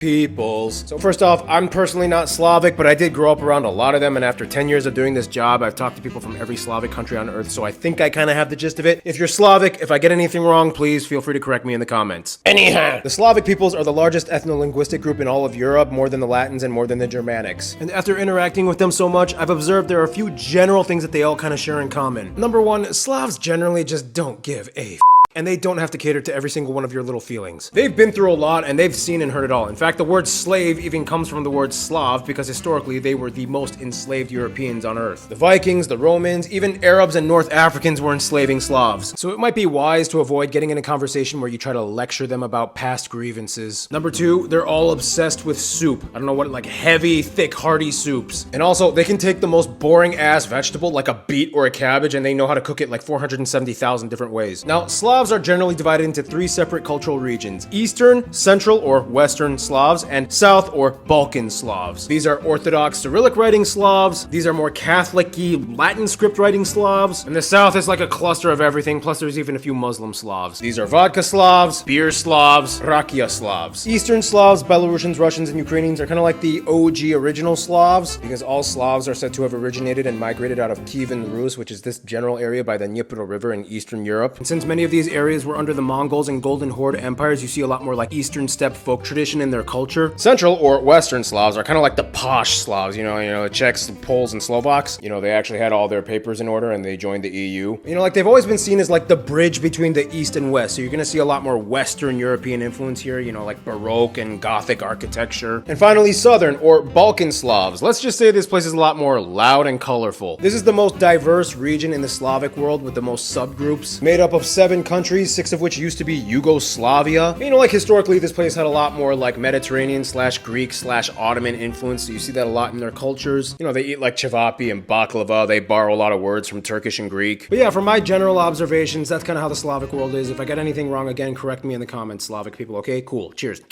Peoples. So first off, I'm personally not Slavic, but I did grow up around a lot of them, and after 10 years of doing this job, I've talked to people from every Slavic country on earth, so I think I kind of have the gist of it. If you're Slavic, if I get anything wrong, please feel free to correct me in the comments. Anyhow, the Slavic peoples are the largest ethno-linguistic group in all of Europe, more than the Latins and more than the Germanics. And after interacting with them so much, I've observed there are a few general things that they all kind of share in common. Number one, Slavs generally just don't give a and they don't have to cater to every single one of your little feelings. They've been through a lot and they've seen and heard it all. In fact, the word slave even comes from the word Slav because historically they were the most enslaved Europeans on earth. The Vikings, the Romans, even Arabs and North Africans were enslaving Slavs. So it might be wise to avoid getting in a conversation where you try to lecture them about past grievances. Number two, they're all obsessed with soup. I don't know what, like heavy, thick, hearty soups. And also, they can take the most boring ass vegetable like a beet or a cabbage and they know how to cook it like 470,000 different ways. Now, Slavs are generally divided into three separate cultural regions: Eastern, Central or Western Slavs, and South or Balkan Slavs. These are Orthodox Cyrillic writing Slavs, these are more Catholic-y Latin script writing Slavs, and the South is like a cluster of everything, plus there's even a few Muslim Slavs. These are vodka Slavs, beer Slavs, rakia Slavs. Eastern Slavs, Belarusians, Russians, and Ukrainians are kind of like the OG original Slavs, because all Slavs are said to have originated and migrated out of Kievan Rus, which is this general area by the Dnieper River in Eastern Europe. And since many of these areas were under the Mongols and Golden Horde empires, you see a lot more like Eastern steppe folk tradition in their culture. Central or Western Slavs are kind of like the posh Slavs, you know, the Czechs, the Poles, and Slovaks. You know, they actually had all their papers in order and they joined the EU. You know, like they've always been seen as like the bridge between the East and West, so you're gonna see a lot more Western European influence here, you know, like Baroque and Gothic architecture. And finally, Southern or Balkan Slavs. Let's just say this place is a lot more loud and colorful. This is the most diverse region in the Slavic world with the most subgroups, made up of 7 countries, 6 of which used to be Yugoslavia. You know, like historically this place had a lot more like Mediterranean / Greek / Ottoman influence, so you see that a lot in their cultures. You know, they eat like cevapi and baklava, they borrow a lot of words from Turkish and Greek. But yeah, from my general observations, that's kind of how the Slavic world is. If I get anything wrong, again, correct me in the comments, Slavic people, okay? Cool, cheers.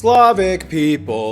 Slavic people.